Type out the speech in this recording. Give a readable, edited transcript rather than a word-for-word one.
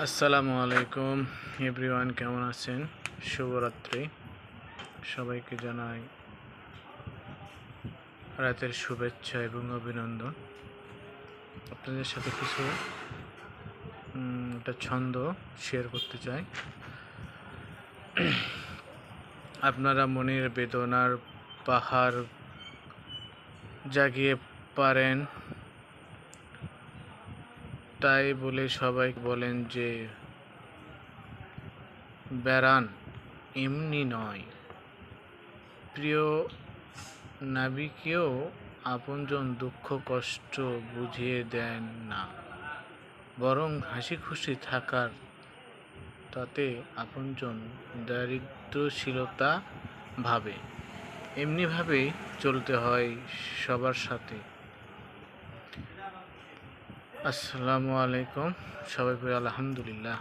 আসসালামু আলাইকুম এভরিওয়ান, কেমন আছেন? শুভরাত্রি। সবাইকে জানাই রাতের শুভেচ্ছা এবং অভিনন্দন। আপনাদের সাথে কিছু একটা ছন্দ শেয়ার করতে চাই। আপনারা মনের বেদনার পাহাড় জাগিয়ে পারেন, তাই বলে সবাই বলেন যে বেড়ান এমনি নয়। প্রিয় নাবিকেও আপনজন দুঃখ কষ্ট বুঝিয়ে দেন না, বরং হাসি খুশি থাকার তাতে আপনজন দারিদ্রশীলতা ভাবে। এমনিভাবেই চলতে হয় সবার সাথে। আসসালামু আলাইকুম, সবাই বলি আলহামদুলিল্লাহ।